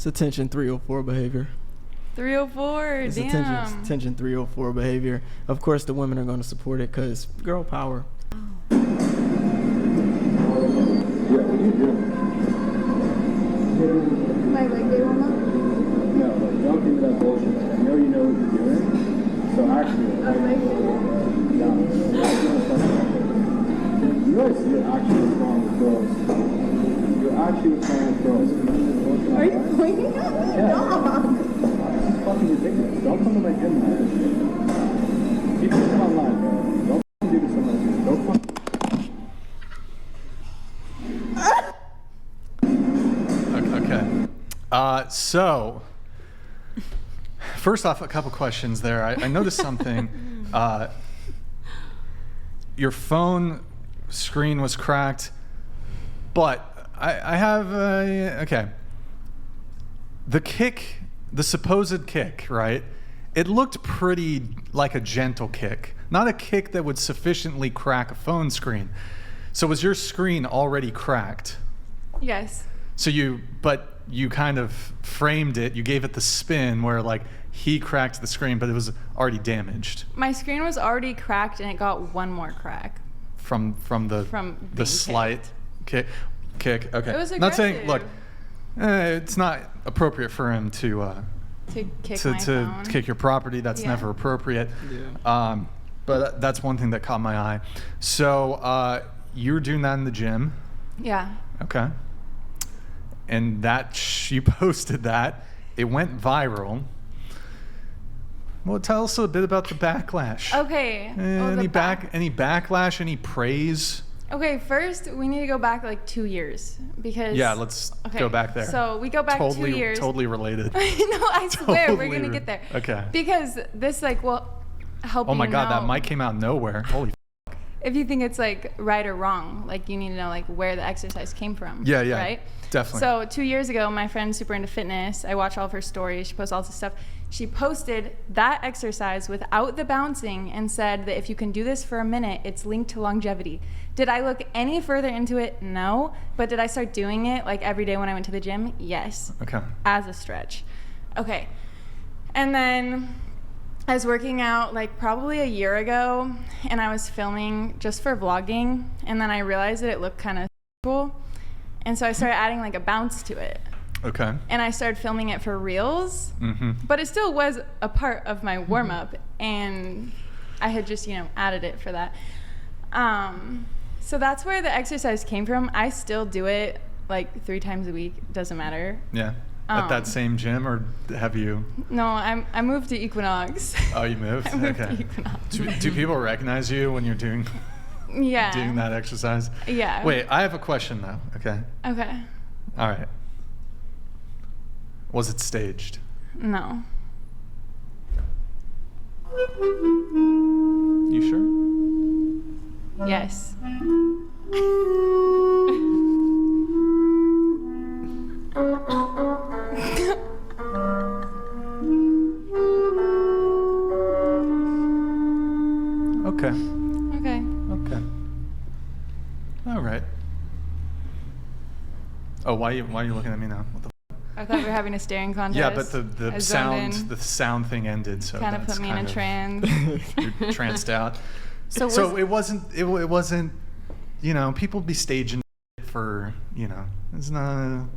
It's attention 304 behavior. 304, It's damn. attention 304 behavior. Of course, the women are going to support it because girl power. Yeah, what are you doing? My leg day warm up? No, like, don't give me that bullshit. Like, I know you know what you're doing. So actually, A leg day warm up? no. You guys, you're actually what's wrong with girls. You're actually what's wrong with girls. Are you pointing at me? Yeah. Dog. This is fucking ridiculous. Don't come to my gym, man. Keep this online, bro. Don't fucking do this on my gym. Don't fucking... Okay. So, first off, a couple questions there. I noticed something. Your phone screen was cracked, but I have okay. The kick, the supposed kick, right? It looked pretty like a gentle kick, not a kick that would sufficiently crack a phone screen. So was your screen already cracked? Yes. So you kind of framed it, you gave it the spin where like he cracked the screen, but it was already damaged. My screen was already cracked and it got one more crack. From the being slight kick. Okay. It was Not saying, look, aggressive. it's not appropriate for him to kick my phone. kick your property. That's never appropriate. Yeah. But that's one thing that caught my eye. So you were doing that in the gym. Yeah. Okay. And you posted that. It went viral. Well, tell us a bit about the backlash. Okay. Any backlash? Any praise? Okay, first we need to go back like 2 years because Let's go back there. So we go back 2 years. Totally related. No, I swear Totally we're gonna get there. Okay. Because this will help you. Oh my God, know that mic came out of nowhere. Holy. If you think it's like right or wrong, like you need to know like where the exercise came from. Yeah. Right. Definitely. So 2 years ago, my friend's super into fitness. I watch all of her stories. She posts all this stuff. She posted that exercise without the bouncing and said that if you can do this for a minute, it's linked to longevity. Did I look any further into it? No. But did I start doing it like every day when I went to the gym? Yes. Okay. As a stretch. Okay. And then I was working out like probably a year ago and I was filming just for vlogging. And then I realized that it looked kind of cool. And so I started adding like a bounce to it. Okay. And I started filming it for reels, but it still was a part of my warm up, and I had just added it for that. So that's where the exercise came from. I still do it like 3 times a week. Doesn't matter. Yeah. At that same gym, or have you? No, I moved to Equinox. Oh, you moved? I moved Okay. to Equinox. Do people recognize you when you're doing that exercise? Yeah. Wait, I have a question though. Okay. Okay. All right. Was it staged? No. You sure? Yes. Okay. Okay. All right. Oh, why are you looking at me now? What the I thought we were having a staring contest. Yeah, but I the zoned sound in. the sound thing ended, so Kind of that's put me in a trance. You're tranced out. So it wasn't people be staging for it's not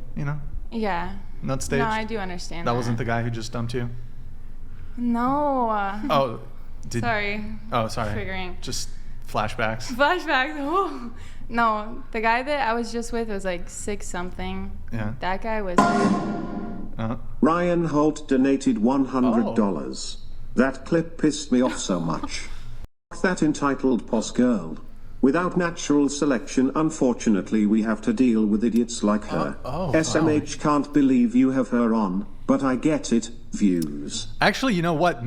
Yeah. not staged. No, I do understand. That wasn't the guy who just dumped you. No. Oh, Sorry. Oh, sorry. Triggering. Just flashbacks. Flashbacks. Oh. No, the guy that I was just with was like 6 something. Yeah. That guy was. Ryan Holt donated $100. That clip pissed me off so much. That entitled Poss Girl. Without natural selection, unfortunately, we have to deal with idiots like her. SMH can't believe you have her on, but I get it. Views. Actually, you know what?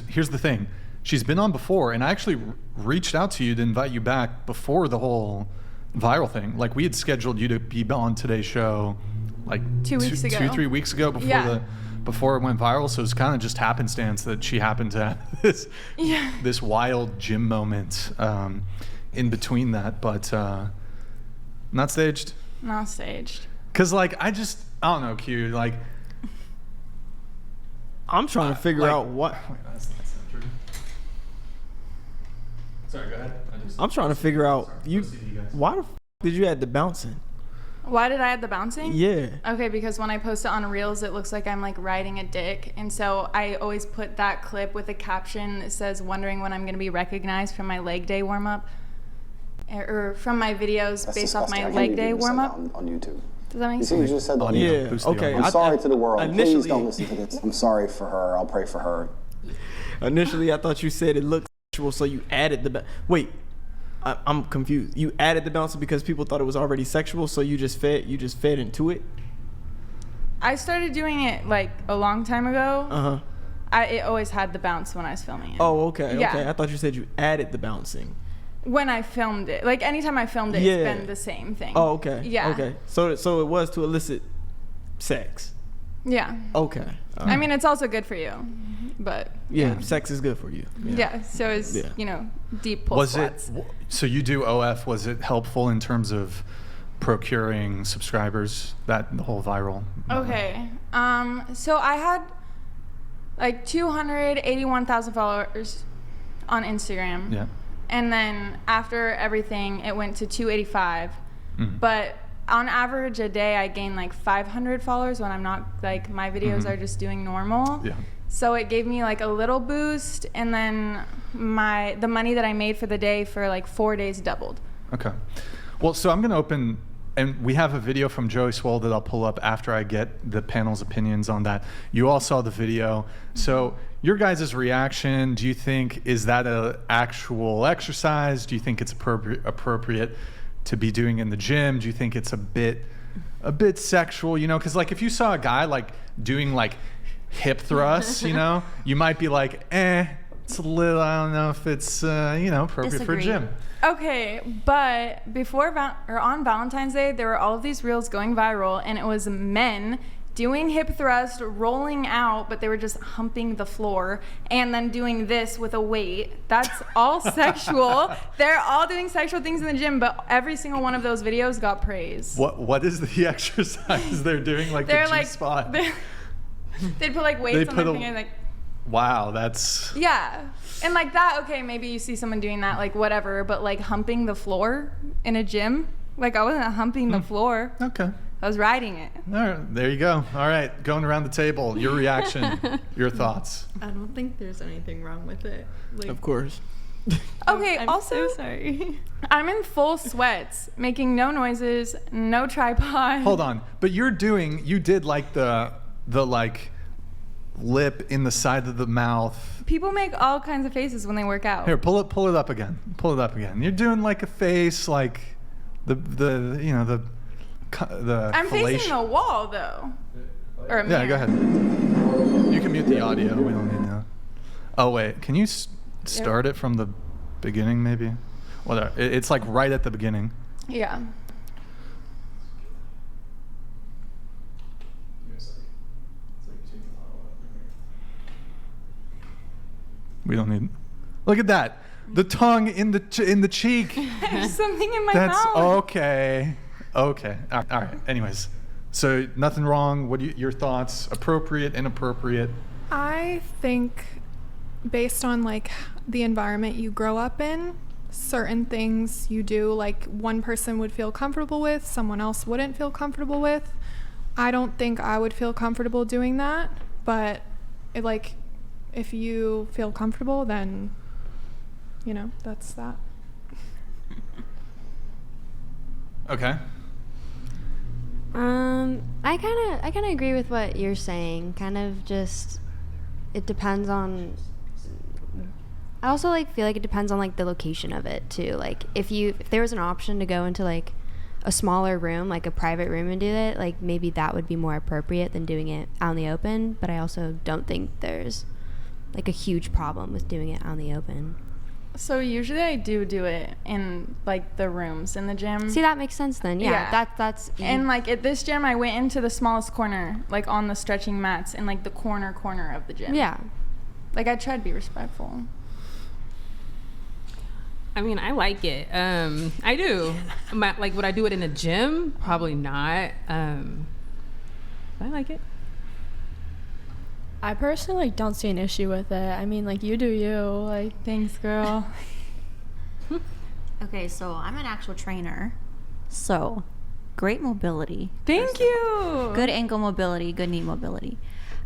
Here's the thing. She's been on before, and I actually reached out to you to invite you back before the whole viral thing. Like, we had scheduled you to be on today's show like 2 weeks ago. 2-3 weeks ago before it went viral. So it's kind of just happenstance that she happened to have this wild gym moment in between that, but not staged. Not staged. Cause like I don't know, Q. Like I'm trying to figure out what. Wait, that's not true. Sorry, go ahead. I'm trying to figure out why the f- did you add the bouncing? Why did I add the bouncing? Yeah. Okay, because when I post it on Reels, it looks like I'm like riding a dick. And so I always put that clip with a caption that says, wondering when I'm going to be recognized from my leg day warm up. Or from my videos That's based off disgusting. my I can't leg believe day you just said warm up. that on YouTube. Does that make You see, sense? you just said that. Yeah. Boost the Okay. audience. I'm sorry to the world. Please Initially- don't listen to this. I'm sorry for her. I'll pray for her. Initially, I thought you said it looked sexual, so you added the. Wait, I'm confused. You added the bouncing because people thought it was already sexual, so you just fed into it. I started doing it like a long time ago. Uh huh. It always had the bounce when I was filming it. Oh, okay. Yeah. Okay. I thought you said you added the bouncing. When I filmed it. Like anytime I filmed it, Yeah. it's been the same thing. Oh, okay. Yeah. Okay. So it was to elicit sex. Yeah. Okay. I mean, it's also good for you. But Yeah, sex is good for you. yeah, so it's, Yeah. you know, deep pull Was squats. it? So you do OF? Was it helpful in terms of procuring subscribers? That the whole viral. Okay. So I had like 281,000 followers on Instagram. Yeah. And then after everything, it went to 285. Mhm. But on average a day, I gain like 500 followers when I'm not, like, my videos are just doing normal. Yeah. So it gave me like a little boost, and then the money that I made for the day for like 4 days doubled. Okay. Well, so I'm going to open, and we have a video from Joey Swole that I'll pull up after I get the panel's opinions on that. You all saw the video. So your guys' reaction, do you think, is that an actual exercise? Do you think it's appropriate to be doing in the gym? Do you think it's a bit sexual, you know? Because like if you saw a guy like doing like hip thrusts, you know, you might be like, it's a little, I don't know if it's, appropriate for a Disagree. gym. Okay, but on Valentine's Day, there were all of these reels going viral, and it was men doing hip thrust, rolling out, but they were just humping the floor, and then doing this with a weight. That's all sexual. They're all doing sexual things in the gym, but every single one of those videos got praise. What is the exercise they're doing? Like They're the like, G-spot? they'd put like weights on their finger, like, Wow, that's... yeah. And like that, okay, maybe you see someone doing that, like whatever, but like humping the floor in a gym, like I wasn't humping the floor. Okay. I was riding it. All right, there you go. All right, going around the table, your reaction, your thoughts. I don't think there's anything wrong with it. Like, Of course. Okay, I'm also, so sorry. I'm in full sweats, making no noises, no tripod. Hold on, but you did like the like lip in the side of the mouth. People make all kinds of faces when they work out. Here, pull it up again. Pull it up again. You're doing like a face, like the I'm facing fellation- the wall though. Or a mirror. Yeah, go ahead. You can mute the audio. We don't need that. Oh wait, can you start it from the beginning maybe? Well, it's like right at the beginning. Yeah. We don't need. Look at that. The tongue in the cheek. There's something in my That's mouth. okay. Okay. All right. Anyways, so nothing wrong. What your thoughts? Appropriate, inappropriate? I think based on like the environment you grow up in, certain things you do like one person would feel comfortable with, someone else wouldn't feel comfortable with. I don't think I would feel comfortable doing that, but if you feel comfortable, then that's that. Okay. I kind of agree with what you're saying. Kind of just, it depends on. I also feel like it depends on the location of it too. Like if there was an option to go into like a smaller room, like a private room, and do it, like maybe that would be more appropriate than doing it out in the open. But I also don't think there's like a huge problem with doing it out in the open. So usually I do it in like the rooms in the gym. See, that makes sense then. Yeah. That's and like at this gym I went into the smallest corner, like on the stretching mats in like the corner of the gym. Yeah. Like I try to be respectful. I mean, I like it. I do. Would I do it in a gym? Probably not. But I like it. I personally don't see an issue with it. I mean, like, you do you. Like, Thanks, girl. Okay, so I'm an actual trainer. So, great mobility. Thank you. Good ankle mobility, good knee mobility.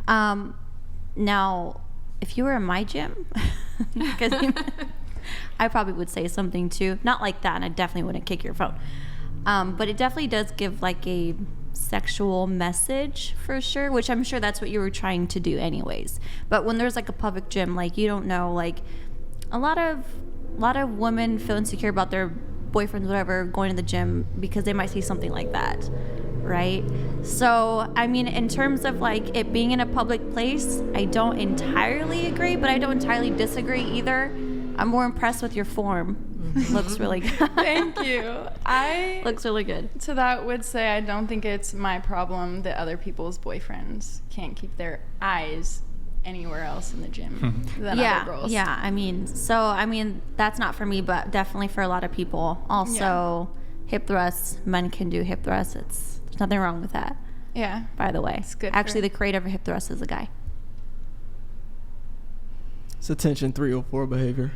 Now, if you were in my gym, because I probably would say something too. Not like that, and I definitely wouldn't kick your phone. But it definitely does give like a sexual message for sure, which I'm sure that's what you were trying to do anyways. But when there's like a public gym, like you don't know, like a lot of women feel insecure about their boyfriends, whatever, going to the gym because they might see something like that, right? So, I mean, in terms of like it being in a public place, I don't entirely agree, but I don't entirely disagree either. I'm more impressed with your form. Looks really good. Thank you. I looks really good. To that would say I don't think it's my problem that other people's boyfriends can't keep their eyes anywhere else in the gym than other girls. Yeah, I mean, that's not for me, but definitely for a lot of people. Also, hip thrusts, men can do hip thrusts. There's nothing wrong with that. Yeah. By the way. It's good. Actually, the creator of hip thrust is a guy. It's attention 304 behavior.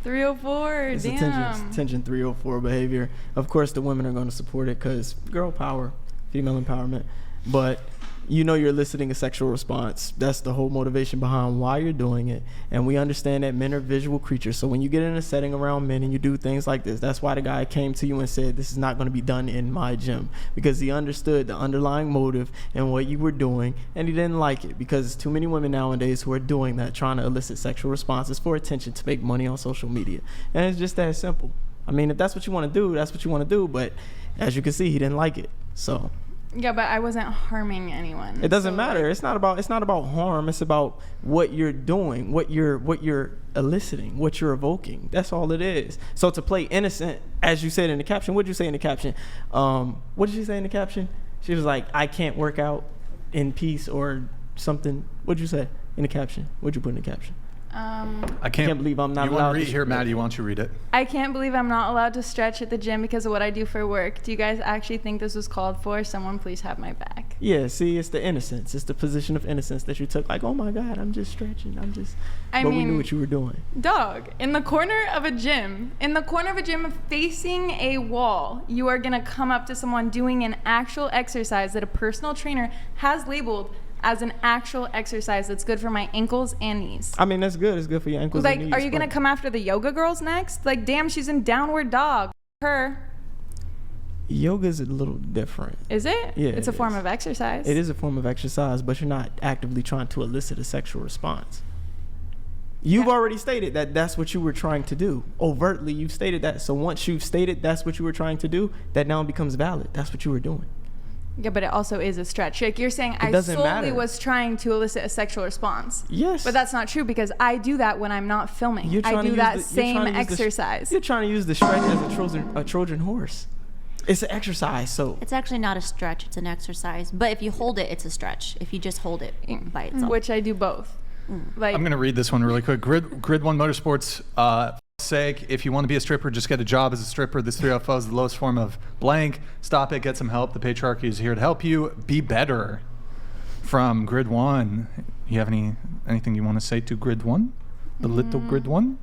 304, It's damn. attention 304 behavior. Of course, the women are going to support it because girl power, female empowerment. But you know you're eliciting a sexual response. That's the whole motivation behind why you're doing it. And we understand that men are visual creatures. So when you get in a setting around men and you do things like this, that's why the guy came to you and said, this is not going to be done in my gym. Because he understood the underlying motive and what you were doing. And he didn't like it because there's too many women nowadays who are doing that, trying to elicit sexual responses for attention to make money on social media. And it's just that simple. I mean, if that's what you want to do, that's what you want to do. But as you can see, he didn't like it. So... Yeah, but I wasn't harming anyone. It doesn't matter. It's not about harm. It's about what you're doing, what you're eliciting, what you're evoking. That's all it is. So to play innocent, as you said in the caption, what did you say in the caption? What did she say in the caption? She was like, I can't work out in peace or something. What did you say in the caption? What did you put in the caption? I can't believe I'm not allowed to. You want to read here, Maddie? Why don't you read it? I can't believe I'm not allowed to stretch at the gym because of what I do for work. Do you guys actually think this was called for? Someone please have my back. Yeah, see, it's the innocence. It's the position of innocence that you took. Like, oh my God, I'm just stretching. But we knew what you were doing. Dog, in the corner of a gym facing a wall, you are going to come up to someone doing an actual exercise that a personal trainer has labeled as an actual exercise that's good for my ankles and knees. I mean, that's good. It's good for your ankles and knees. Are you going to come after the yoga girls next? Like, damn, she's in downward dog. Her. Yoga's a little different. Is it? Yeah. It's a form of exercise. It is a form of exercise, but you're not actively trying to elicit a sexual response. You've already stated that that's what you were trying to do. Overtly, you've stated that. So once you've stated that's what you were trying to do, that now becomes valid. That's what you were doing. Yeah, but it also is a stretch. Like you're saying, I solely was trying to elicit a sexual response. Yes. But that's not true because I do that when I'm not filming. I do that same exercise. You're trying to use the stretch as a Trojan horse. It's an exercise, so. It's actually not a stretch, it's an exercise. But if you hold it, it's a stretch. If you just hold it by itself. Which I do both. Like, I'm going to read this one really quick. Grid One Motorsports, sake, if you want to be a stripper, just get a job as a stripper. This 304 is the lowest form of blank. Stop it, get some help. The patriarchy is here to help you be better. From Grid One, you have anything you want to say to Grid One? The little Grid One?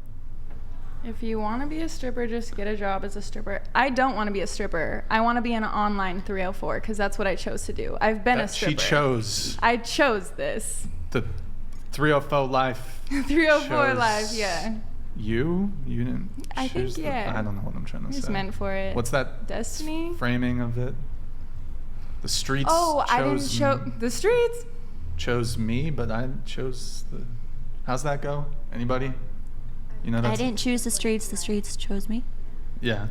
If you want to be a stripper, just get a job as a stripper. I don't want to be a stripper. I want to be an online 304 because that's what I chose to do. I've been a stripper. I chose this. The 304 life. 304 life, yeah. You didn't. I think I don't know what I'm trying to say. Just meant for it. What's that? Destiny. Framing of it. The streets. Oh, I didn't show the streets. Chose me, but I chose the. How's that go? Anybody? You know, I didn't choose the streets chose me. Yeah.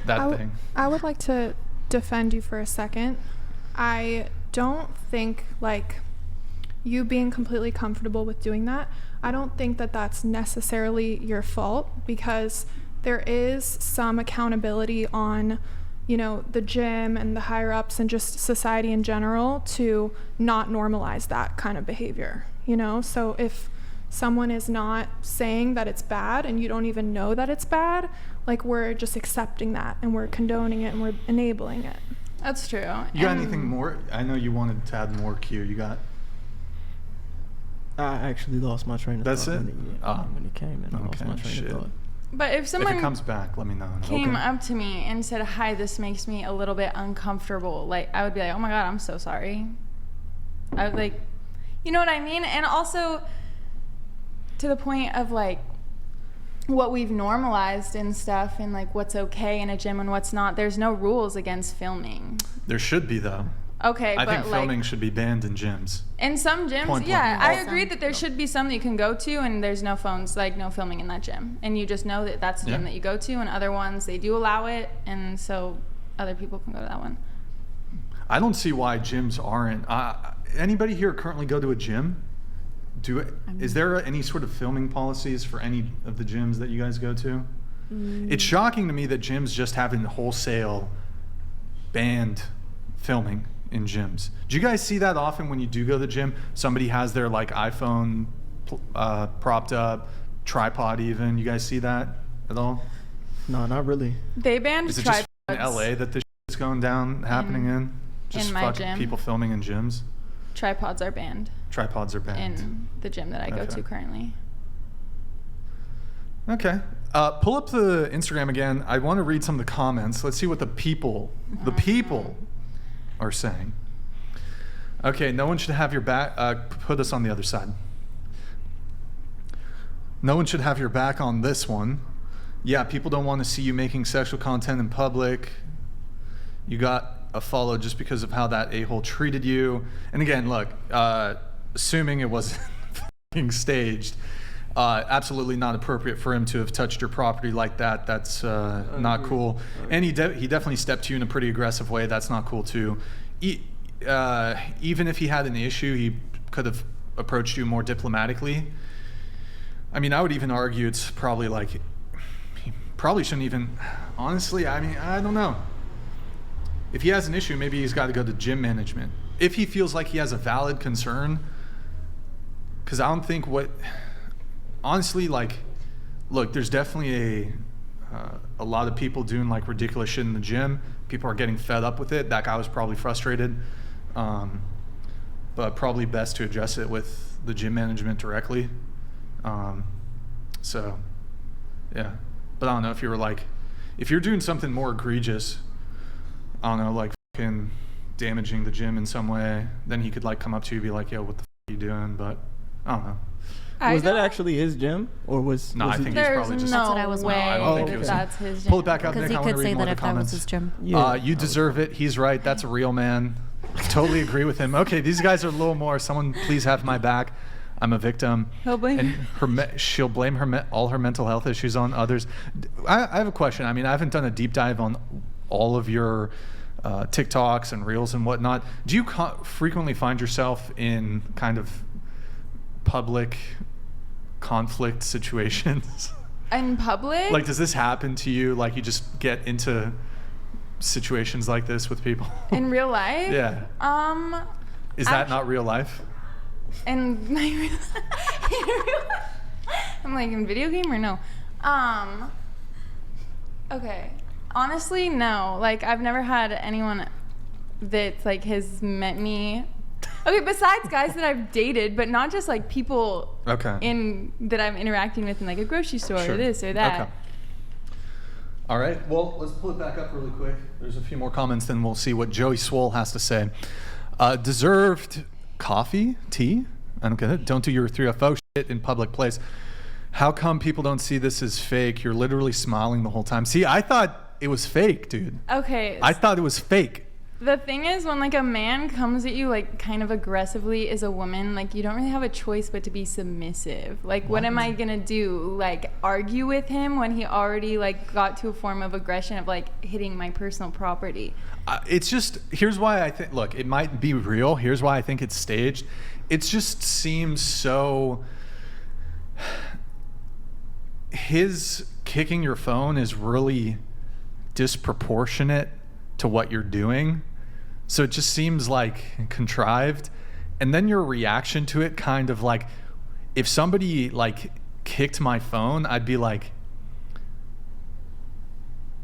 That thing. I would like to defend you for a second. I don't think like you being completely comfortable with doing that, I don't think that that's necessarily your fault because there is some accountability on, you know, the gym and the higher ups and just society in general to not normalize that kind of behavior, you know? So if someone is not saying that it's bad and you don't even know that it's bad, like we're just accepting that and we're condoning it and we're enabling it. That's true. You got anything more? I know you wanted to add more, Q. You got? I actually lost my train of That's thought. it? When it came in, I lost my train of thought. But if If someone it comes back, let me know. came up to me and said, "Hi, this makes me a little bit uncomfortable," like I would be like, "Oh my God, I'm so sorry." I would like, you know what I mean? And also to the point of like what we've normalized and stuff, and like what's okay in a gym and what's not. There's no rules against filming. There should be, though. Okay, I but think filming should be banned in gyms. in some gyms, Point yeah, blank. I agree that there should be some that you can go to and there's no phones, like no filming in that gym. And you just know that that's the gym Yeah. that you go to, and other ones, they do allow it, and so other people can go to that one. I don't see why gyms aren't. Anybody here currently go to a gym? Is there any sort of filming policies for any of the gyms that you guys go to? It's shocking to me that gyms just haven't wholesale banned filming in gyms. Do you guys see that often when you do go to the gym? Somebody has their like iPhone propped up, tripod even. You guys see that at all? No, not really. They banned Is it tripods just in LA that this is going down, happening in? Just my fucking gym. people filming in gyms? Tripods are banned Tripods are banned. in the gym that I go Okay. to currently. Okay. Pull up the Instagram again. I want to read some of the comments. Let's see what the people are saying. Okay, no one should have your back. Put us on the other side. No one should have your back on this one. Yeah, people don't want to see you making sexual content in public. You got a follow just because of how that a-hole treated you. And again, look, assuming it wasn't fucking staged, absolutely not appropriate for him to have touched your property like that. That's not cool. And he definitely stepped to you in a pretty aggressive way. That's not cool too. Even if he had an issue, he could have approached you more diplomatically. I mean, I would even argue it's probably like, he probably shouldn't even, honestly, I mean, I don't know. If he has an issue, maybe he's got to go to gym management. If he feels like he has a valid concern, because I don't think honestly, like, look, there's definitely a lot of people doing like ridiculous shit in the gym. People are getting fed up with it. That guy was probably frustrated, but probably best to address it with the gym management directly. So, yeah. But I don't know if if you're doing something more egregious, I don't know, like fucking damaging the gym in some way, then he could like come up to you and be like, yo, what the fuck are you doing? But I don't know. Was that actually his gym, or was? No, was I he think he's There's probably just. no That's what I was way I don't think it was. that's his gym. Pull it back up, Because Nick. he I want could to say read more that of the if that was comments. his gym. Yeah. You deserve it. He's right. That's a real man. Totally agree with him. Okay, these guys are a little more. Someone please have my back. I'm a victim. He'll blame And she'll blame all her mental health issues on others. I have a question. I mean, I haven't done a deep dive on all of your TikToks and Reels and whatnot. Do you frequently find yourself in kind of public conflict situations? In public? Like, does this happen to you? Like, you just get into situations like this with people? In real life? Yeah. Is that not real life? In my real I'm like, in video game or no? Okay. Honestly, no. Like, I've never had anyone that like has met me. Okay, besides guys that I've dated, but not just like people that I'm interacting with in like a grocery store or this or that. Okay. All right. Well, let's pull it back up really quick. There's a few more comments, then we'll see what Joey Swole has to say. Deserved coffee, tea? I don't get it. Don't do your 3FO shit in public place. How come people don't see this as fake? You're literally smiling the whole time. See, I thought it was fake, dude. Okay. I thought it was fake. The thing is, when like a man comes at you like kind of aggressively as a woman, like you don't really have a choice but to be submissive. Like, what am I gonna do? Like, argue with him when he already like got to a form of aggression of like hitting my personal property? It's just, here's why I think, look, it might be real. Here's why I think it's staged. It just seems so, his kicking your phone is really disproportionate to what you're doing. So it just seems like contrived. And then your reaction to it kind of like, if somebody like kicked my phone, I'd be like,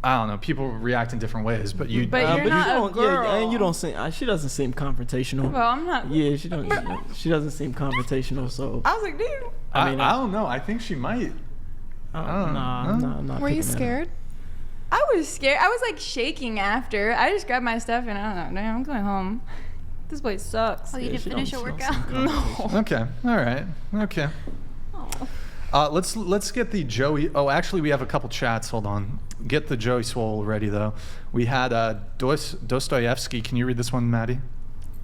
I don't know. People react in different ways, but you. But you're not a girl. Yeah, and you don't seem. She doesn't seem confrontational. Well, I'm not. Yeah, she don't. She doesn't seem confrontational. So I was like, dude. I don't know. I think she might. I'm not. Were you picking that up. scared? I was scared. I was like shaking after. I just grabbed my stuff and I don't know. Damn, I'm going home. This place sucks. Oh, you didn't finish your workout? No. Okay. All right. Okay. Let's get the Joey. Oh, actually, we have a couple chats. Hold on. Get the Joey Swole ready though. We had Dostoevsky. Can you read this one, Maddie?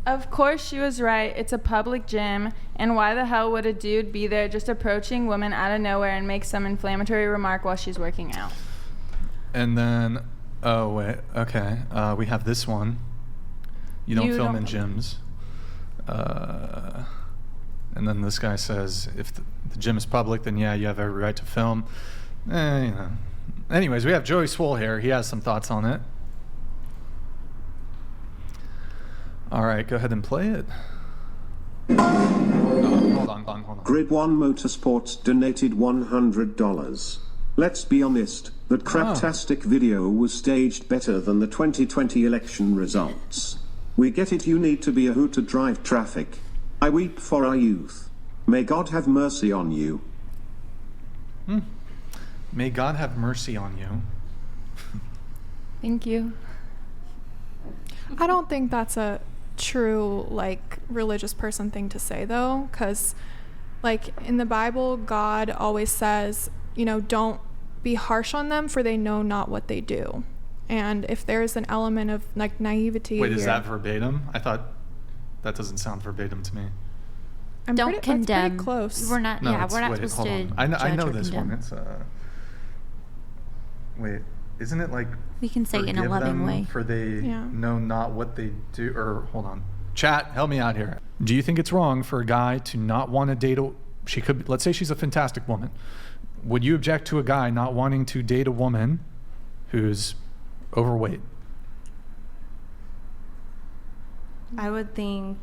Of course she was right. It's a public gym. And why the hell would a dude be there just approaching women out of nowhere and make some inflammatory remark while she's working out? And then, oh wait, okay. We have this one. You don't film in gyms. And then this guy says, if the gym is public, then yeah, you have every right to film. You know. Anyways, we have Joey Swole here. He has some thoughts on it. All right, go ahead and play it. Hold on. Grid 1 Motorsports donated $100. Let's be honest, that craptastic video was staged better than the 2020 election results. We get it, you need to be a hoot to drive traffic. I weep for our youth. May God have mercy on you. May God have mercy on you. Thank you. I don't think that's a true like religious person thing to say though, because like in the Bible, God always says, you know, don't be harsh on them for they know not what they do. And if there's an element of like naivety Wait, here, is that verbatim? I thought that doesn't sound verbatim to me. Don't that's condemn. pretty close. We're not. No, Yeah, it's, we're not wait, supposed hold to. on. I know judge or this condemn. one. It's wait, isn't it like We can say it in a forgive loving them way. for they Yeah. know not what they do? Or hold on, chat, help me out here. Do you think it's wrong for a guy to not want to date she could, let's say she's a fantastic woman. Would you object to a guy not wanting to date a woman who's overweight? I would think.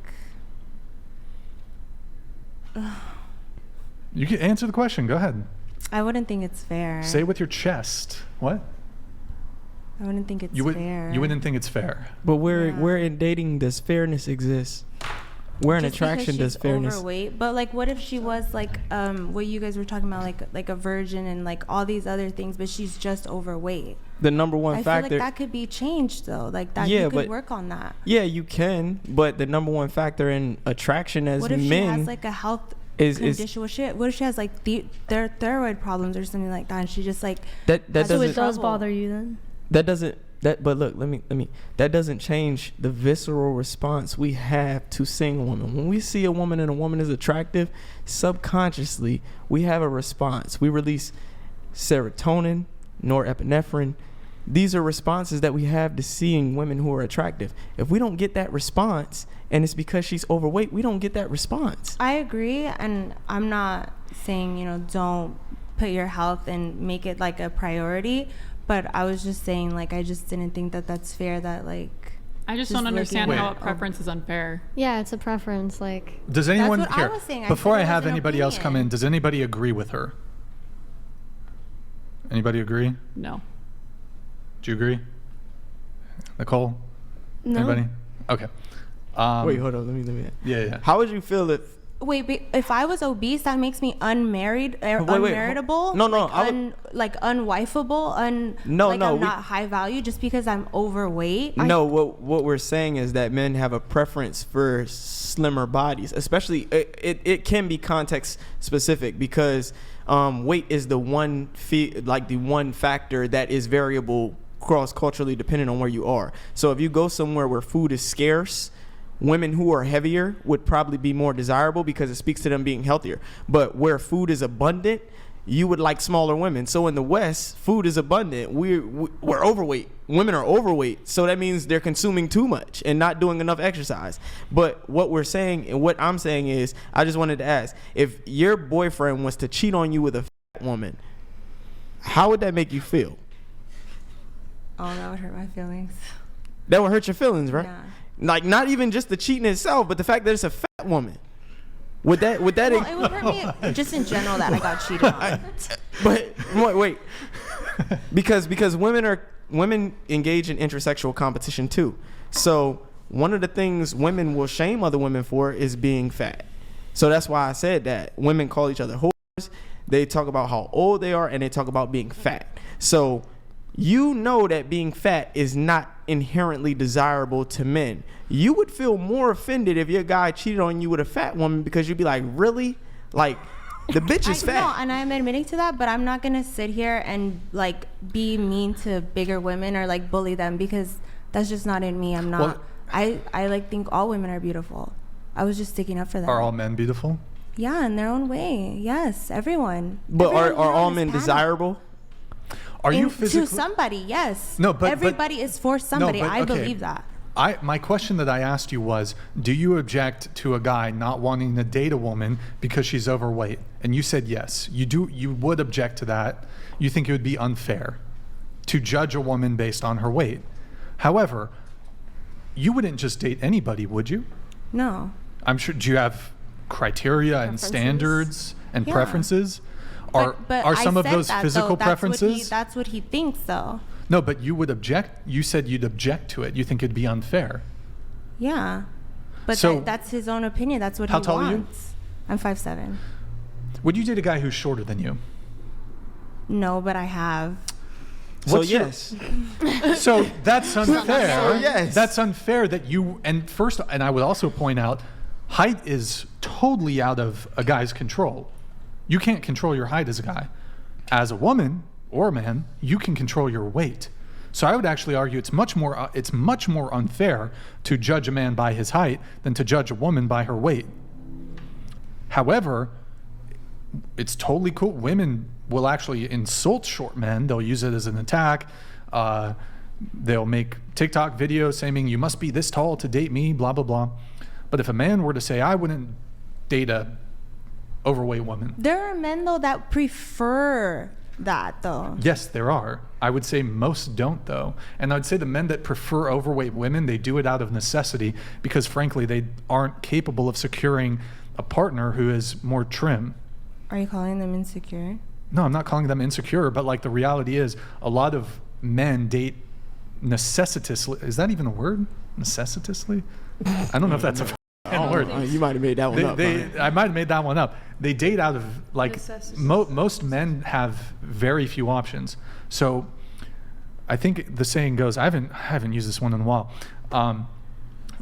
You can answer the question. Go ahead. I wouldn't think it's fair. Say it with your chest. What? I wouldn't think it's fair. You wouldn't think it's fair. But where in dating does fairness exist? Where in Just attraction because does fairness? she's overweight, but like, what if she was like, what you guys were talking about, like a virgin and like all these other things, but she's just overweight. The number one I factor. feel like that could be changed though. Like that, Yeah, you could but- work on that. Yeah, you can, but the number one factor in attraction as What if men she has like a health is condition? What if she has like their thyroid problems or something like that, and she just like that has So doesn't it does trouble? bother you then? that doesn't that but look, let me that doesn't change the visceral response we have to seeing a woman. When we see a woman and a woman is attractive, subconsciously we have a response. We release serotonin, norepinephrine. These are responses that we have to seeing women who are attractive. If we don't get that response and it's because she's overweight, we don't get that response. I agree, and I'm not saying, you know, don't put your health and make it like a priority, but I was just saying, like, I just didn't think that that's fair that, like, I just Just don't understand looking how a at- preference is unfair. Yeah, it's a preference. Like, Does anyone what I here? was saying. I Before said I it was have an anybody else come in, opinion. does anybody agree with her? Anybody agree? No. Do you agree? Nicole? no. Anybody? Okay. Wait, hold on. Let me. Yeah. How would you feel if? wait, but if I was obese, that makes me unmarried, Wait, unmarriageable? no, like, I would- like unwifeable, No, like no, I'm we- not high value just because I'm overweight. No, what we're saying is that men have a preference for slimmer bodies, especially it can be context specific because weight is the one the one factor that is variable cross culturally depending on where you are. So if you go somewhere where food is scarce, women who are heavier would probably be more desirable because it speaks to them being healthier. But where food is abundant, you would like smaller women. So in the West, food is abundant. We're overweight. Women are overweight. So that means they're consuming too much and not doing enough exercise. But what we're saying and what I'm saying is, I just wanted to ask, if your boyfriend was to cheat on you with a fat woman, how would that make you feel? Oh, that would hurt my feelings. That would hurt your feelings, right? Yeah. Like not even just the cheating itself, but the fact that it's a fat woman. Would that Well, it would hurt me just in general that I got cheated on. But wait, because women are women engage in intersexual competition too. So one of the things women will shame other women for is being fat. So that's why I said that women call each other whores. They talk about how old they are, and they talk about being fat. So you know that being fat is not inherently desirable to men. You would feel more offended if your guy cheated on you with a fat woman, because you'd be like, really? Like, the bitch is fat. No, and I'm admitting to that, but I'm not gonna sit here and like be mean to bigger women or like bully them, because that's just not in me. I'm not. Well, I like think all women are beautiful. I was just sticking up for them. Are all men beautiful? Yeah, in their own way. Yes, everyone. But Everyone are all on this men panel. desirable? Are you To physically? somebody, yes. No, but everybody is for somebody. but, I okay. believe that. My question that I asked you was, do you object to a guy not wanting to date a woman because she's overweight? And you said yes. You do. You would object to that. You think it would be unfair to judge a woman based on her weight. However, you wouldn't just date anybody, would you? No. I'm sure. Do you have criteria and standards and Yeah. preferences? Are I some of said those that, physical though. preferences? That's what he thinks, though. No, but you would object. You said you'd object to it. You think it'd be unfair. Yeah. But So- that's his own opinion. That's what How he tall are you? wants. I'm 5'7". Would you date a guy who's shorter than you? No, but I have. So What's your- yes. So that's unfair. So yes. That's unfair that you, and I would also point out, height is totally out of a guy's control. You can't control your height as a guy. As a woman or a man, you can control your weight. So I would actually argue it's much more unfair to judge a man by his height than to judge a woman by her weight. However, it's totally cool. Women will actually insult short men. They'll use it as an attack. They'll make TikTok videos saying you must be this tall to date me, blah, blah, blah. But if a man were to say, I wouldn't date a overweight woman. There are men, though, that prefer that, though. Yes, there are. I would say most don't, though. And I'd say the men that prefer overweight women, they do it out of necessity because, frankly, they aren't capable of securing a partner who is more trim. Are you calling them insecure? No, I'm not calling them insecure, but like the reality is a lot of men date necessitously. Is that even a word? Necessitously? I don't know if that's a word. You might have made that one up. I might have made that one up. They date out of like most men have very few options. So I think the saying goes, I haven't used this one in a while.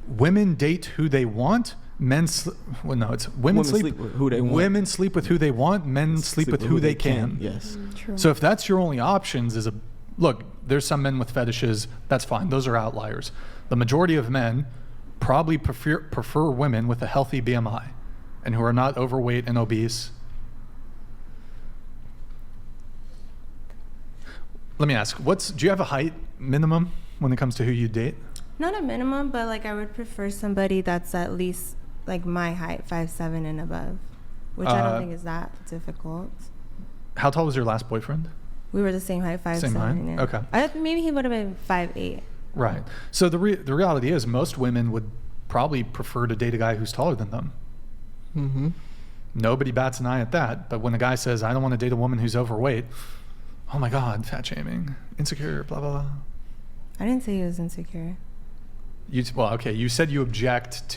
Women date who they want. Women sleep with who they want. Women sleep with who they want. Men sleep with who they can. Yes. True. So if that's your only options, look, there's some men with fetishes. That's fine. Those are outliers. The majority of men probably prefer women with a healthy BMI and who are not overweight and obese. Let me ask, do you have a height minimum when it comes to who you date? Not a minimum, but like I would prefer somebody that's at least like my height, 5'7" and above, which I don't think is that difficult. How tall was your last boyfriend? We were the same height, 5'7". Same height? Yeah. Okay. Maybe he would have been 5'8". Right. So the reality is most women would probably prefer to date a guy who's taller than them. Mm-hmm. Nobody bats an eye at that. But when a guy says, I don't want to date a woman who's overweight, oh my God, fat shaming, insecure, blah, blah, blah. I didn't say he was insecure. You said you object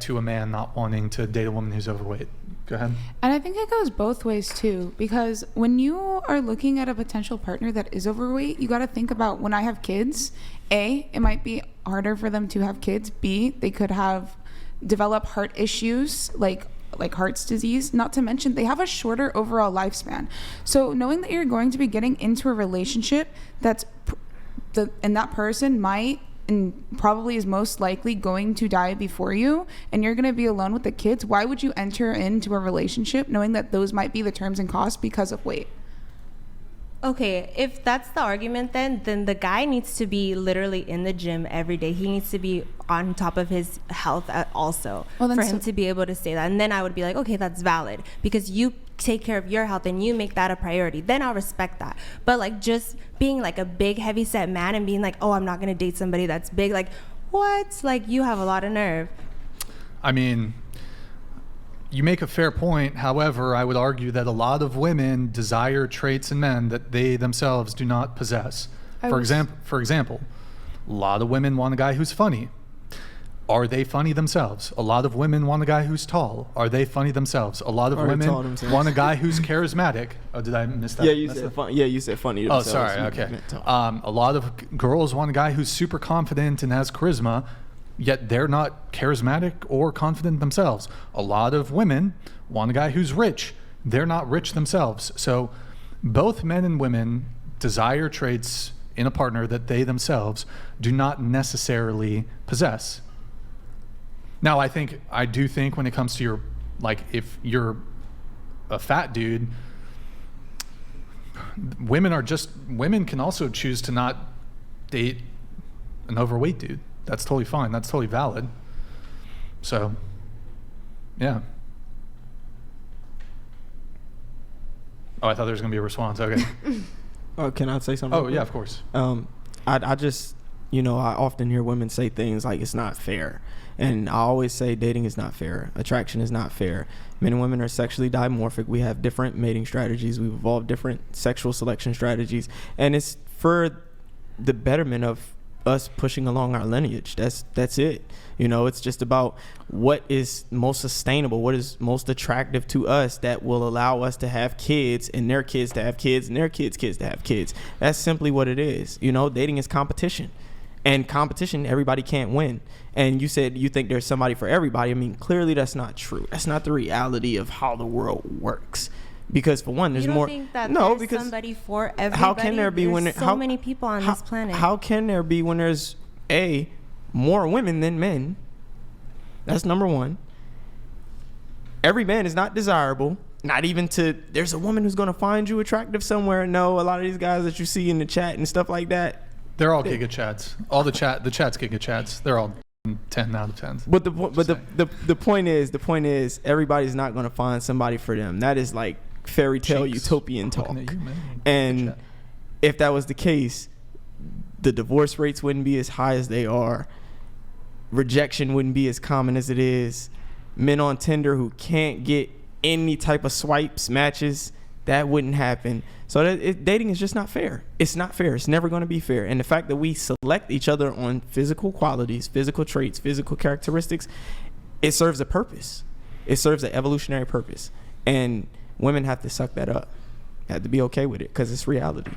to a man not wanting to date a woman who's overweight. Go ahead. And I think it goes both ways too, because when you are looking at a potential partner that is overweight, you got to think about when I have kids, A, it might be harder for them to have kids. B, they could develop heart issues like heart's disease, not to mention they have a shorter overall lifespan. So knowing that you're going to be getting into a relationship and that person might and probably is most likely going to die before you, and you're going to be alone with the kids, why would you enter into a relationship knowing that those might be the terms and costs because of weight? Okay, if that's the argument, then the guy needs to be literally in the gym every day. He needs to be on top of his health also for him to be able to say that. And then I would be like, okay, that's valid because you take care of your health and you make that a priority. Then I'll respect that. But like just being like a big heavy set man and being like, oh, I'm not going to date somebody that's big. Like what? Like you have a lot of nerve. I mean, you make a fair point. However, I would argue that a lot of women desire traits in men that they themselves do not possess. For example, a lot of women want a guy who's funny. Are they funny themselves? A lot of women want a guy who's tall. Are they funny themselves? A lot of women want a guy who's charismatic. Oh, did I miss that? Yeah, you said funny. Yeah, you said funny. Oh, sorry. Okay. A lot of girls want a guy who's super confident and has charisma, yet they're not charismatic or confident themselves. A lot of women want a guy who's rich. They're not rich themselves. So both men and women desire traits in a partner that they themselves do not necessarily possess. Now, I do think when it comes to your, like, if you're a fat dude, women can also choose to not date an overweight dude. That's totally fine. That's totally valid. So, yeah. Oh, I thought there was going to be a response. Okay. Oh, can I say something? Oh, yeah, of course. I just, I often hear women say things like it's not fair. And I always say dating is not fair. Attraction is not fair. Men and women are sexually dimorphic. We have different mating strategies. We've evolved different sexual selection strategies. And it's for the betterment of us pushing along our lineage. That's it. It's just about what is most sustainable, what is most attractive to us that will allow us to have kids and their kids to have kids and their kids' kids to have kids. That's simply what it is. Dating is competition. And competition, everybody can't win. And you said you think there's somebody for everybody. I mean, clearly that's not true. That's not the reality of how the world works. Because for one, there's you don't more. Think that no, there's because somebody for everybody. How can there be when so many people on this planet? How can there be when there's more women than men? That's number one. Every man is not desirable. Not even there's a woman who's going to find you attractive somewhere. No, a lot of these guys that you see in the chat and stuff like that. They're all Giga Chats. All the chat's Giga Chats. They're all 10 out of 10. But the point is everybody's not going to find somebody for them. That is like fairy tale utopian talk. And if that was the case, the divorce rates wouldn't be as high as they are. Rejection wouldn't be as common as it is. Men on Tinder who can't get any type of swipes, matches, that wouldn't happen. So dating is just not fair. It's not fair. It's never going to be fair. And the fact that we select each other on physical qualities, physical traits, physical characteristics, it serves a purpose. It serves an evolutionary purpose. And women have to suck that up. Have to be okay with it because it's reality.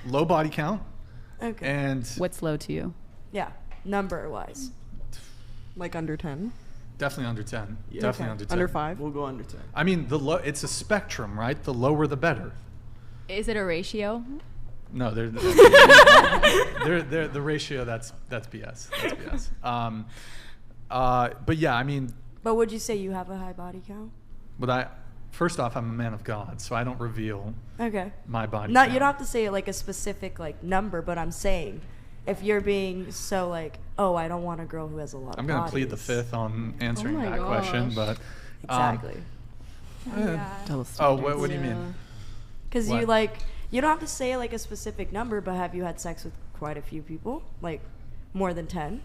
Low body count. Okay. And what's low to you? Yeah, number-wise. Like under 10? Definitely under 10. Yeah. Definitely Okay. under 10. Under 5? We'll go under 10. I mean, it's a spectrum, right? The lower the better. Is it a ratio? No, they're the ratio. That's BS. That's BS. But yeah, I mean. But would you say you have a high body count? But first off, I'm a man of God, so I don't reveal. Okay. My body. Not count. you don't have to say like a specific like number, but I'm saying, if you're being so like, oh, I don't want a girl who has a lot. I'm gonna plead the fifth on answering that question, but. Exactly. What do you mean? Because you don't have to say like a specific number, but have you had sex with quite a few people, like more than 10?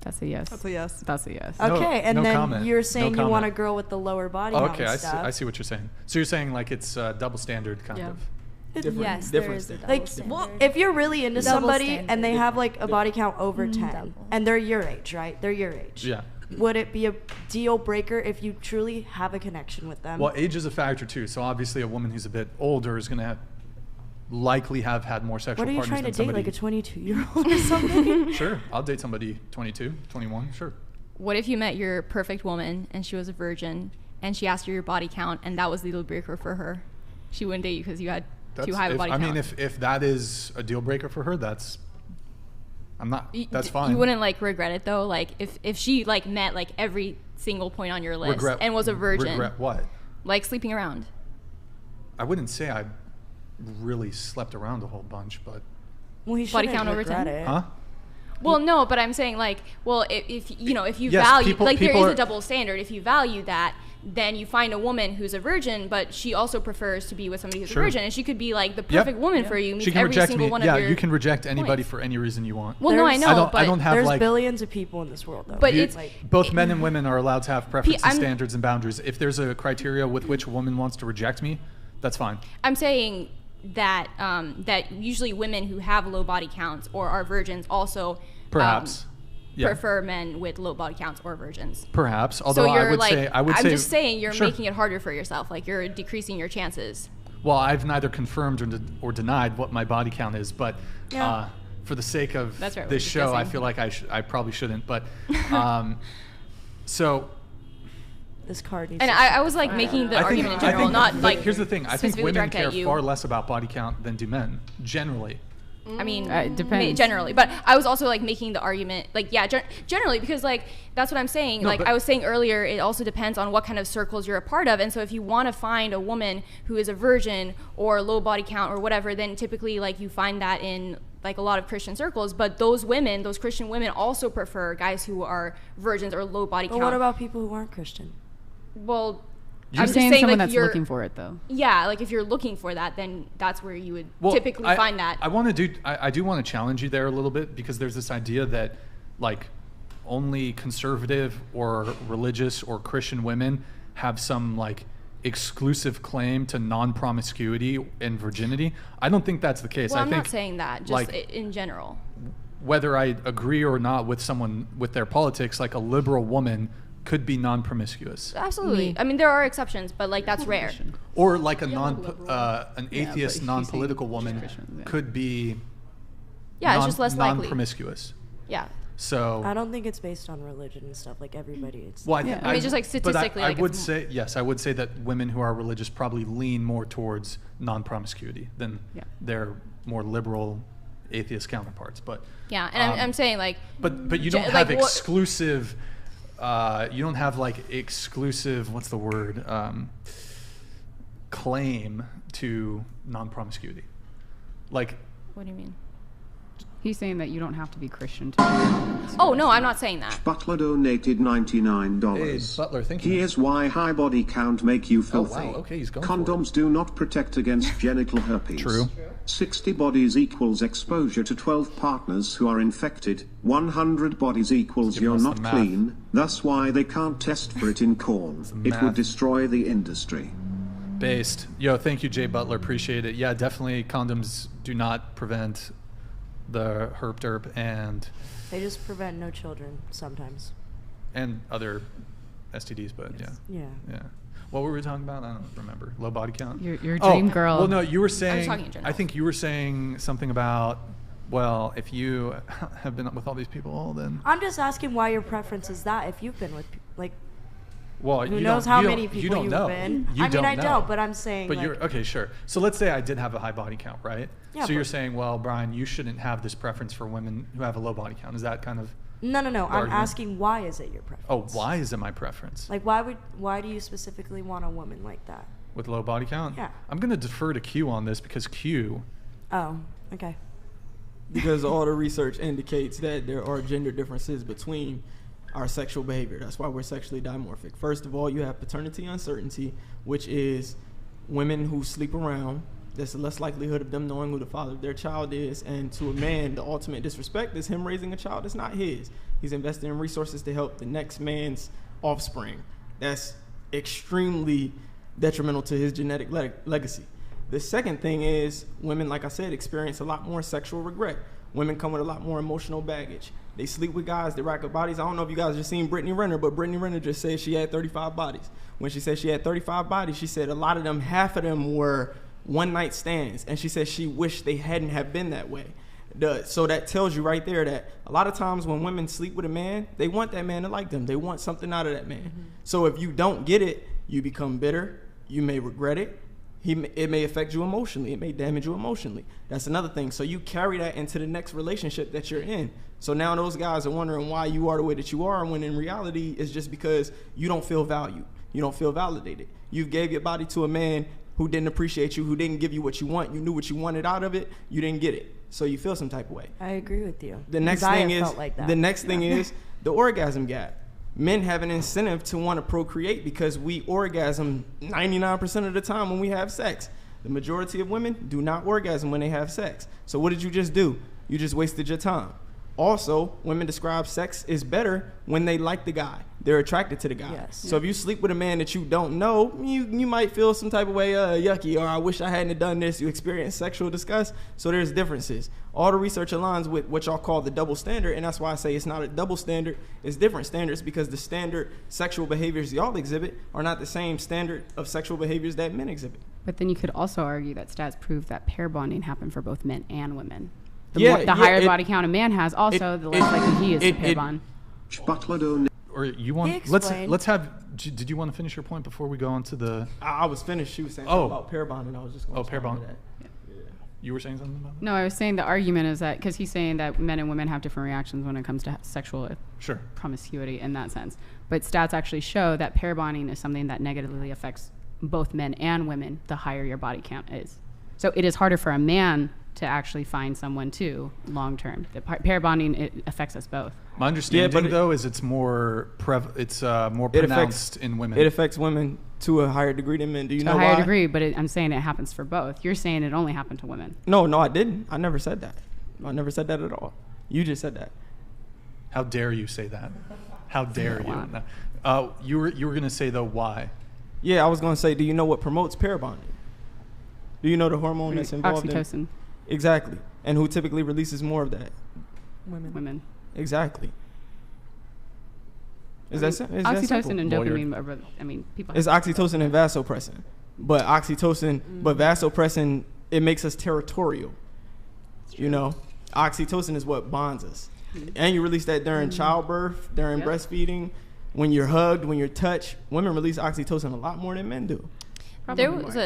That's a yes. That's a yes. That's a yes. Okay, and no then comment. you're saying No you want a comment. girl with the lower body count. Okay, and stuff. I see what you're saying. So you're saying like it's double standard kind of. Yes, there is a double like standard. if you're really into Double somebody standard. and they have like a body count over 10 and they're your age, right? They're your age. Yeah. Would it be a deal breaker if you truly have a connection with them? Well, age is a factor too. So obviously, a woman who's a bit older is going to likely have had more sexual what are you partners trying to than date, somebody. like a 22-year-old or something? Sure, I'll date somebody 22, 21. Sure. What if you met your perfect woman and she was a virgin and she asked you your body count and that was the deal breaker for her? She wouldn't date you because you had too high of a body count. I mean, if that is a deal breaker for her, that's fine. You wouldn't like regret it though, like if she like met like every single point on your list and was a virgin. Regret what? Like sleeping around. I wouldn't say I really slept around a whole bunch, but well, he body shouldn't count over regret 10. it. huh? Well, no, but I'm saying like, well, if you know, if you Yes, value, people- like there people is are- a double standard. If you value that, then you find a woman who's a virgin, but she also prefers to be with somebody who's Sure. a virgin, and she could be like the Yep. perfect woman for you. Meets She can every reject single me. one Yeah, of your you can reject anybody points. for any reason you want. Well, no, I know, I don't but have There's like billions of people in this world, though. But you- it's like both men and women are allowed to have preferences, I'm- standards, and boundaries. If there's a criteria with which a woman wants to reject me, that's fine. I'm saying that that usually women who have low body counts or are virgins also Perhaps. Yeah. prefer men with low body counts or virgins. Perhaps. Although so you're I would like, say, I'm just saying you're sure. making it harder for yourself. Like you're decreasing your chances. Well, I've neither confirmed or denied what my body count is, but Yeah. for the sake of That's right, we're this show, I discussing. feel like I probably shouldn't. But so. This card needs And to I was like making the argument in general, not but like here's the thing. I think specifically women directed care at you. far less about body count than do men, generally. I mean, It depends. generally, but I was also like making the argument, like, yeah, generally, because like that's what I'm saying. No, like but- I was saying earlier, it also depends on what kind of circles you're a part of, and so if you want to find a woman who is a virgin or low body count or whatever, then typically like you find that in like a lot of Christian circles. But those women, those Christian women, also prefer guys who are virgins or low body But count. what about people who aren't Christian? Well, You're I'm just saying someone like, that's you're- looking for it, though. Yeah, like if you're looking for that, then that's where you would Well, typically I- find that. I do want to challenge you there a little bit, because there's this idea that like only conservative or religious or Christian women have some like exclusive claim to non-promiscuity and virginity. I don't think that's the case. Well, I I'm think not saying that, just like, in general. whether I agree or not with someone with their politics, like a liberal woman could be non-promiscuous. Absolutely. I mean, there are exceptions, but like that's rare. Or like a an atheist, he's non-political saying woman Christians, yeah. could be Yeah, it's just less likely. non-promiscuous. Yeah. So I don't think it's based on religion and stuff. Like everybody, it's well, I mean, just like statistically, but I like, would it's say yes. I would say that women who are religious probably lean more towards non-promiscuity than their more liberal atheist counterparts. But yeah, and I'm saying like, but you don't have exclusive. You don't have like exclusive. What's the word? Claim to non-promiscuity. Like. What do you mean? He's saying that you don't have to be Christian to. Oh no, I'm not saying that. Butler donated $99. Hey, Butler, thank you. Here's why high body count make you filthy. wow, okay, he's going for Condoms do not protect against genital herpes. True. 60 bodies equals exposure to 12 partners who are infected. 100 bodies equals Giving you're us the not math. clean. That's why they can't test for it in corn. It math. would destroy the industry. Based. Yo, thank you, Jay Butler. Appreciate it. Yeah, definitely condoms do not prevent the herp derp and they just prevent no children sometimes. other STDs, but yeah. What were we talking about? I don't remember. Low body count. Your dream girl. Well, no, you were saying. talking in general. I think you were saying something about. Well, if you have been with all these people, then. I'm just asking why your preference is that. If you've been with like, Well, who you knows don't, how you many don't, you people don't you've know. been? You I mean, I know. don't, but I'm saying. But like, you're okay, sure. So let's say I did have a high body count, right? Yeah, So you're but- saying, well, Brian, you shouldn't have this preference for women who have a low body count. Is that kind of? No. I'm argument? asking why is it your preference? Oh, why is it my preference? Like, why do you specifically want a woman like that? With low body count? Yeah. I'm going to defer to Q on this because Q. Oh, okay. Because all the research indicates that there are gender differences between our sexual behavior. That's why we're sexually dimorphic. First of all, you have paternity uncertainty, which is women who sleep around. There's less likelihood of them knowing who the father of their child is. And to a man, the ultimate disrespect is him raising a child that's not his. He's investing in resources to help the next man's offspring. That's extremely detrimental to his genetic legacy. The second thing is women, like I said, experience a lot more sexual regret. Women come with a lot more emotional baggage. They sleep with guys, they rack up bodies. I don't know if you guys just seen Brittany Renner, but Brittany Renner just said she had 35 bodies. When she said she had 35 bodies, she said a lot of them, half of them were one-night stands. And she said she wished they hadn't have been that way. So that tells you right there that a lot of times when women sleep with a man, they want that man to like them. They want something out of that man. Mm-hmm. So if you don't get it, you become bitter. You may regret it. It may affect you emotionally. It may damage you emotionally. That's another thing. So you carry that into the next relationship that you're in. So now those guys are wondering why you are the way that you are, when in reality it's just because you don't feel valued. You don't feel validated. You gave your body to a man who didn't appreciate you, who didn't give you what you want. You knew what you wanted out of it. You didn't get it. so you feel some type of way. I agree with you. The next 'Cause I thing have is felt like that. the next thing is the orgasm gap. Men have an incentive to want to procreate because we orgasm 99% of the time when we have sex. The majority of women do not orgasm when they have sex. So what did you just do? You just wasted your time. Also, women describe sex is better when they like the guy. They're attracted to the guy. Yes. So if you sleep with a man that you don't know, you might feel some type of way, yucky, or I wish I hadn't done this. You experience sexual disgust. So there's differences. All the research aligns with what y'all call the double standard, and that's why I say it's not a double standard. It's different standards because the standard sexual behaviors y'all exhibit are not the same standard of sexual behaviors that men exhibit. But then you could also argue that stats prove that pair bonding happened for both men and women. The higher the body count a man has, also the less likely he is to pair bond. Or you want? Let's have. Did you want to finish your point before we go on to the? I was finished. She was saying something about pair bonding. I was just going to pair bond. that. You were saying something about that? No, I was saying the argument is that because he's saying that men and women have different reactions when it comes to sexual promiscuity in that sense. But stats actually show that pair bonding is something that negatively affects both men and women the higher your body count is. So it is harder for a man to actually find someone too long term. The pair bonding, it affects us both. My understanding though is it's more pronounced in women. It affects women to a higher degree than men. Do you know why? To a higher degree, but I'm saying it happens for both. You're saying it only happened to women. No, I didn't. I never said that. I never said that at all. You just said that. How dare you say that? How dare you? You were going to say though why? Yeah, I was going to say, do you know what promotes pair bonding? Do you know the hormone that's involved Oxytocin. in? Exactly. And who typically releases more of that? Women. Exactly. Is oxytocin and dopamine are, people. It's oxytocin and vasopressin. But vasopressin, it makes us territorial. You know, oxytocin is what bonds us. And you release that during childbirth, during breastfeeding, when you're hugged, when you're touched. Women release oxytocin a lot more than men do. There was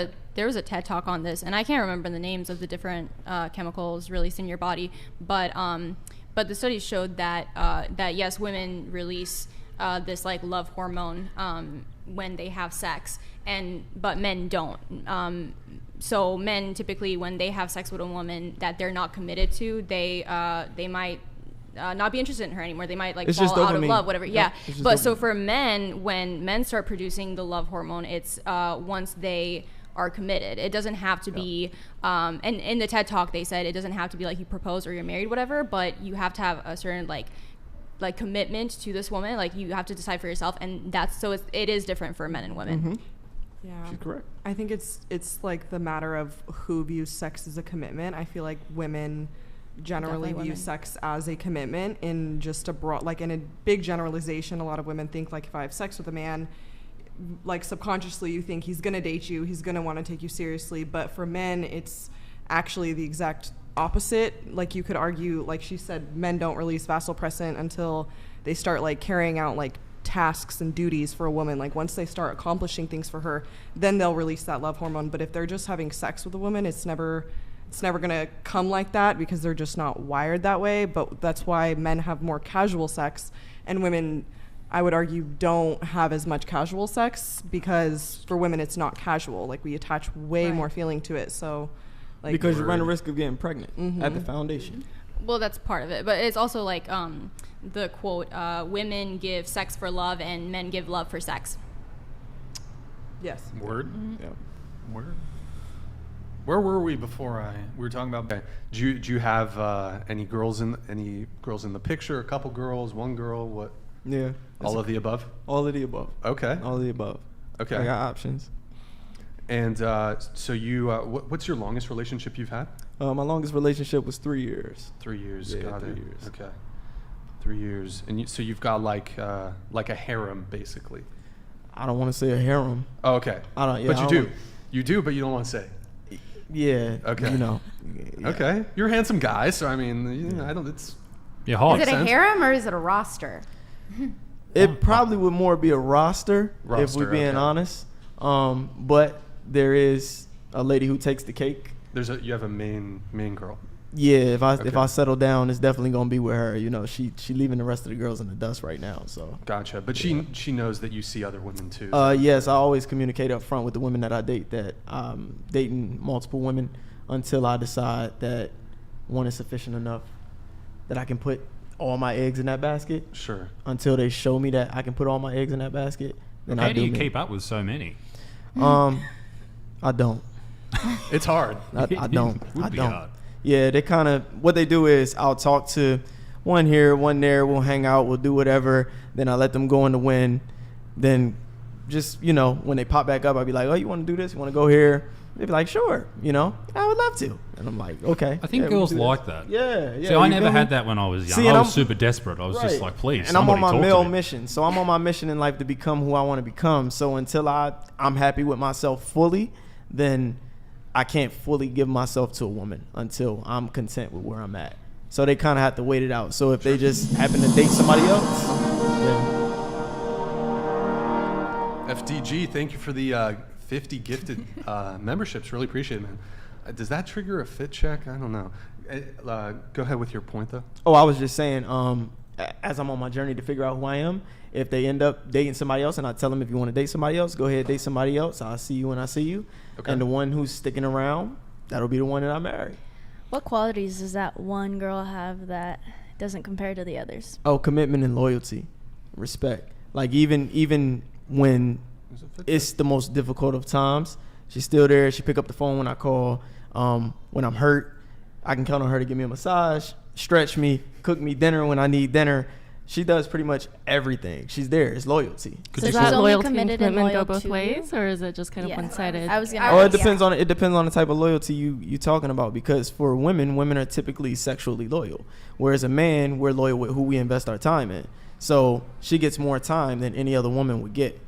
a TED talk on this, and I can't remember the names of the different chemicals released in your body, but the studies showed that yes, women release this like love hormone when they have sex, but men don't. So men typically, when they have sex with a woman that they're not committed to, they might not be interested in her anymore. They might fall out of love, whatever. Yeah. But so for men, when men start producing the love hormone, it's once they are committed. It doesn't have to be, and in the TED talk they said it doesn't have to be like you propose or you're married, whatever, but you have to have a certain like commitment to this woman. Like you have to decide for yourself, and it is different for men and women. Mm-hmm. Yeah, she's correct. I think it's like the matter of who views sex as a commitment. I feel like women generally view sex as a commitment in just a broad, like in a big generalization. A lot of women think like if I have sex with a man, like subconsciously you think he's gonna date you, he's gonna want to take you seriously. But for men, it's actually the exact opposite. Like you could argue, like she said, men don't release vasopressin until they start like carrying out like tasks and duties for a woman. Like once they start accomplishing things for her, then they'll release that love hormone. But if they're just having sex with a woman, it's never gonna come like that because they're just not wired that way. But that's why men have more casual sex and women, I would argue, don't have as much casual sex because for women it's not casual. Like we attach way more feeling to it. So like because you run the risk of getting pregnant at the foundation. Well, that's part of it, but it's also like the quote, women give sex for love and men give love for sex. Yes. Word? Mm-hmm. Yeah. Word. Where were we before we were talking about, do you have any girls in the picture, a couple girls, one girl, what? Yeah. All of the above? All of the above. Okay. All of the above. Okay. I got options. And so you, what's your longest relationship you've had? My longest relationship was 3 years. 3 years. Yeah, got 3 it. years. Okay. 3 years. And so you've got like a harem, basically. I don't want to say a harem. Oh, okay. I don't. Yeah, but you do. You do, but you don't want to say. Yeah. Okay. You know. Yeah. Okay. You're a handsome guy, so I mean, I don't. It's. Yeah. Is it a harem or is it a roster? It probably would more be a roster if we're being honest. But there is a lady who takes the cake. You have a main girl. Yeah, if I settle down, it's definitely gonna be with her. You know, she leaving the rest of the girls in the dust right now. So gotcha. But she knows that you see other women too. Yes, I always communicate up front with the women that I date that I'm dating multiple women until I decide that one is sufficient enough that I can put all my eggs in that basket. Sure. Until they show me that I can put all my eggs in that basket, then How I do you me. keep up with so many? I don't. It's hard. I don't. Would I be don't. hard. Yeah, they kind of, what they do is I'll talk to one here, one there, we'll hang out, we'll do whatever, then I let them go in the wind. Then just, you know, when they pop back up, I'll be like, oh, you want to do this? You want to go here? They'd be like, sure, you know, I would love to. And I'm like, okay. I think yeah, girls we'll do like that. that. Yeah. See, I you never feel me? had that when I was young. See, I and was super desperate. I was just like, please, and I'm on my somebody male talk to me. mission. So I'm on my mission in life to become who I want to become. So until I'm happy with myself fully, then I can't fully give myself to a woman until I'm content with where I'm at. So they kind of have to wait it out. So if they just happen to date somebody else, then FDG, thank you for the 50 gifted memberships. Really appreciate it, man. Does that trigger a fit check? I don't know. Go ahead with your point, though. Oh, I was just saying, as I'm on my journey to figure out who I am, if they end up dating somebody else and I tell them, if you want to date somebody else, go ahead, date somebody else. I'll see you when I see you. Okay. And the one who's sticking around, that'll be the one that I marry. What qualities does that one girl have that doesn't compare to the others? Oh, commitment and loyalty, respect. Like even when it's the most difficult of times, she's still there. She pick up the phone when I call. When I'm hurt, I can count on her to give me a massage, stretch me, cook me dinner when I need dinner. She does pretty much everything. She's there. It's loyalty. So does that loyalty and commitment go both ways, or is it just kind of one-sided? It depends on it depends on the type of loyalty you talking about. Because for women are typically sexually loyal, whereas a man, we're loyal with who we invest our time in. So she gets more time than any other woman would get.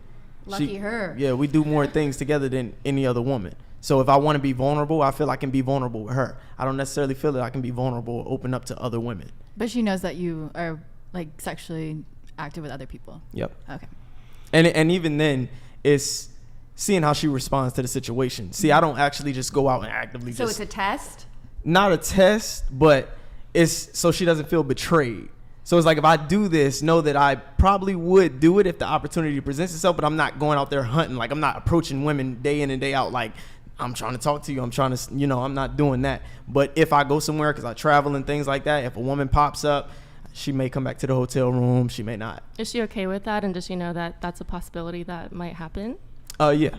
Lucky her. Yeah, we do more things together than any other woman. So if I want to be vulnerable, I feel I can be vulnerable with her. I don't necessarily feel that I can be vulnerable or open up to other women. But she knows that you are like sexually active with other people. Yep. Okay. And even then, it's seeing how she responds to the situation. See, I don't actually just go out and actively So it's a test? Not a test, but it's so she doesn't feel betrayed. So it's like, if I do this, know that I probably would do it if the opportunity presents itself, but I'm not going out there hunting. Like, I'm not approaching women day in and day out like, I'm trying to talk to you. I'm trying to, I'm not doing that. But if I go somewhere, because I travel and things like that, if a woman pops up, she may come back to the hotel room. She may not. Is she okay with that? And does she know that that's a possibility that might happen? Yeah.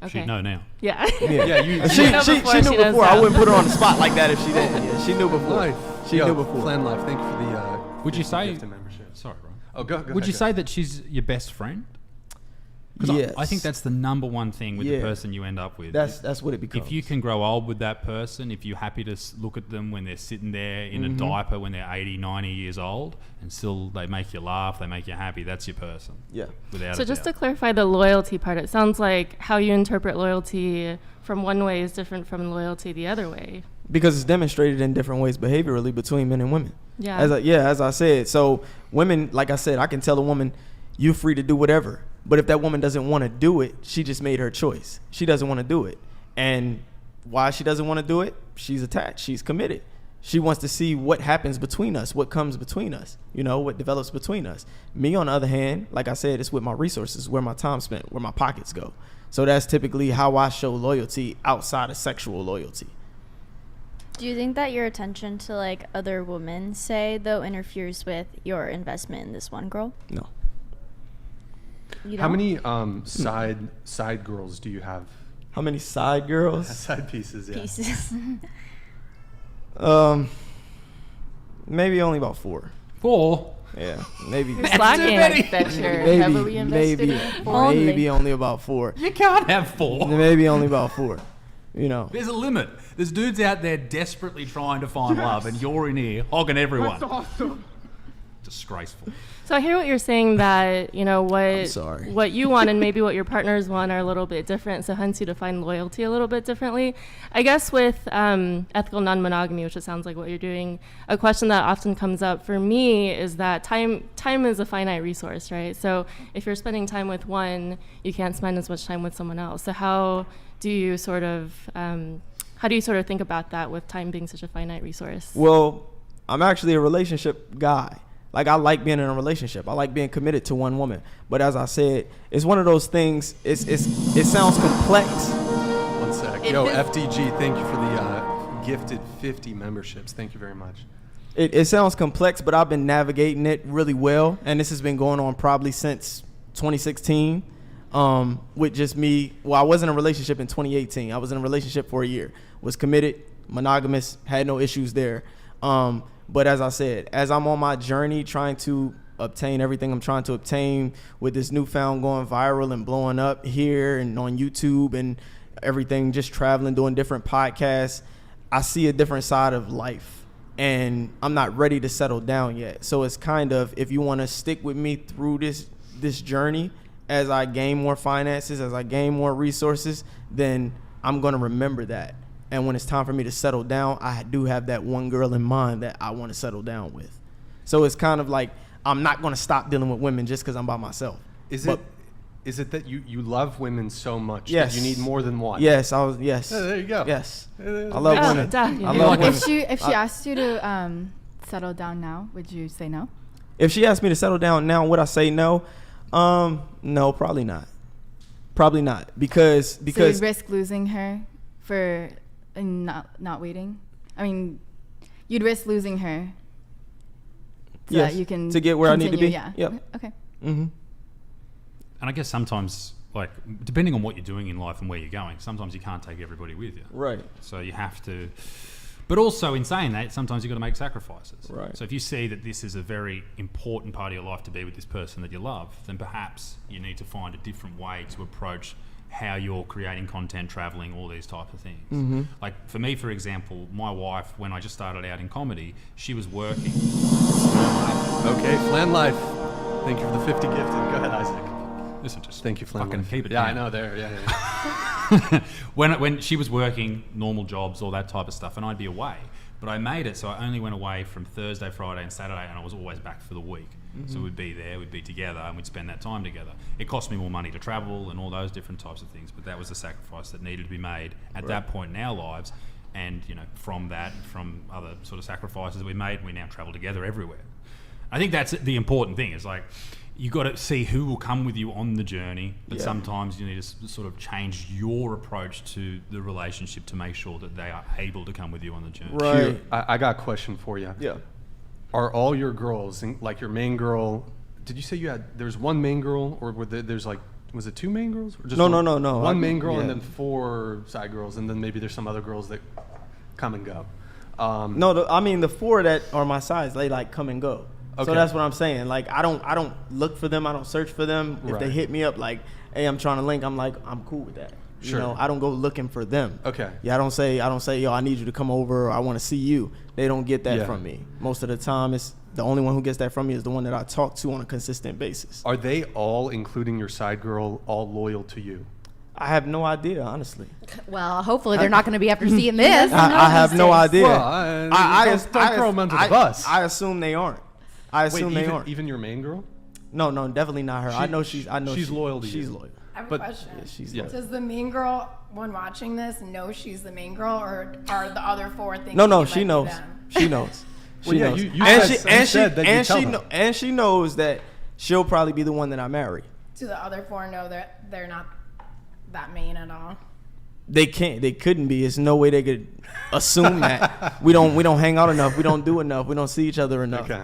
Okay. She'd know now. Yeah. Yeah. She knew before. I wouldn't put her on the spot like that if she didn't. Yeah, she knew before. She knew before. Plan Life, thank you for the. Would you say? Membership. Sorry, Ron. Oh, go. Would you say that she's your best friend? Because Yes. I think that's the number one thing with the person you end up with. That's what it becomes. If you can grow old with that person, if you're happy to look at them when they're sitting there in a diaper when they're 80, 90 years old, and still they make you laugh, they make you happy, that's your person. Yeah. Without So a just doubt. to clarify the loyalty part, it sounds like how you interpret loyalty from one way is different from loyalty the other way. Because it's demonstrated in different ways behaviorally between men and women. Yeah. As I said. So women, like I said, I can tell a woman, you're free to do whatever. But if that woman doesn't want to do it, she just made her choice. She doesn't want to do it. And why she doesn't want to do it? She's attached. She's committed. She wants to see what happens between us, what comes between us, what develops between us. Me, on the other hand, like I said, it's with my resources, where my time spent, where my pockets go. So that's typically how I show loyalty outside of sexual loyalty. Do you think that your attention to like other women, say, though, interferes with your investment in this one girl? No. You How don't? many side girls do you have? How many side girls? Side pieces, yeah. Pieces. Maybe only about 4. 4? Yeah, maybe. You're slacking, I bet you're heavily invested in it. Maybe only about 4. You can't have 4. Maybe only about 4. There's a limit. There's dudes out there desperately trying to find love, and you're in here hogging everyone. That's awesome. Disgraceful. So I hear what you're saying, that I'm sorry. what you want and maybe what your partners want are a little bit different, so hence you define loyalty a little bit differently. I guess with ethical non-monogamy, which it sounds like what you're doing, a question that often comes up for me is that time is a finite resource, right? So if you're spending time with one, you can't spend as much time with someone else. So how do you sort of think about that, with time being such a finite resource? Well, I'm actually a relationship guy. Like, I like being in a relationship. I like being committed to one woman. But as I said, it's one of those things, it sounds complex. One sec. Yo, FDG, thank you for the gifted 50 memberships. Thank you very much. It sounds complex, but I've been navigating it really well, and this has been going on probably since 2016. With just me. Well, I was in a relationship in 2018. I was in a relationship for a year. Was committed, monogamous, had no issues there. But as I said, as I'm on my journey trying to obtain everything I'm trying to obtain with this newfound going viral and blowing up here and on YouTube and everything, just traveling, doing different podcasts, I see a different side of life. And I'm not ready to settle down yet. So it's kind of, if you want to stick with me through this journey, as I gain more finances, as I gain more resources, then I'm going to remember that. And when it's time for me to settle down, I do have that one girl in mind that I want to settle down with. So it's kind of like, I'm not going to stop dealing with women just because I'm by myself. Is it that you love women so much yes. that you need more than one? Yes, Yeah, there you go. Yes. I love women. I love women. If she asked you to settle down now, would you say no? If she asked me to settle down now, would I say no? No, probably not. Probably not, because so you'd risk losing her for not waiting. I mean, you'd risk losing her so that you can to get where continue. I need to be. Yeah. Yep. Okay. Mm-hmm. And I guess sometimes, like, depending on what you're doing in life and where you're going, sometimes you can't take everybody with you. Right. So you have to. But also, in saying that, sometimes you've got to make sacrifices. Right. So if you see that this is a very important part of your life to be with this person that you love, then perhaps you need to find a different way to approach how you're creating content, traveling, all these types of things. Mm-hmm. Like for me, for example, my wife, when I just started out in comedy, she was working. Okay, Flan Life. Thank you for the 50 gifted. Go ahead, Isaac. Listen, just thank you, Flan fucking Life. keep it Yeah, down. I know there. Yeah. When she was working normal jobs, all that type of stuff, and I'd be away. But I made it so I only went away from Thursday, Friday, and Saturday, and I was always back for the week. Mm-hmm. So we'd be there, we'd be together, and we'd spend that time together. It cost me more money to travel and all those different types of things, but that was the sacrifice that needed to be made at that point in our lives. And from other sort of sacrifices we made, we now travel together everywhere. I think that's the important thing. Is like, you got to see who will come with you on the journey, but sometimes you need to sort of change your approach to the relationship to make sere that they are able to come with you on the journey. Right. I got a question for you. Yeah. Are all your girls, like your main girl, did you say there's one main girl, or there's like, was it two main girls? Or just No. One main girl and then 4 side girls, and then maybe there's some other girls that come and go. The 4 that are my sides, they like come and go. Okay. So that's what I'm saying. Like, I don't look for them. I don't search for them. If they hit me up like, hey, I'm trying to link, I'm like, I'm cool with that. Sure. I don't go looking for them. Okay. Yeah, I don't say, yo, I need you to come over, or I want to see you. They don't get that from me. Most of the time, it's the only one who gets that from me is the one that I talk to on a consistent basis. Are they all, including your side girl, all loyal to you? I have no idea, honestly. Well, hopefully they're not going to be after seeing this. I have no idea. Well, don't throw them under the bus. I assume they aren't. I assume they aren't. Even your main girl? No, definitely not her. I know she's loyal to you. She's loyal. I have a question. Yeah, Does the main girl, when watching this, know she's the main girl, or are the other 4 thinking? No, she knows. She knows. She knows. And she knows that she'll probably be the one that I marry. Do the other 4 know that they're not that main at all? They can't. They couldn't be. There's no way they could assume that. We don't hang out enough. We don't do enough. We don't see each other enough. Okay.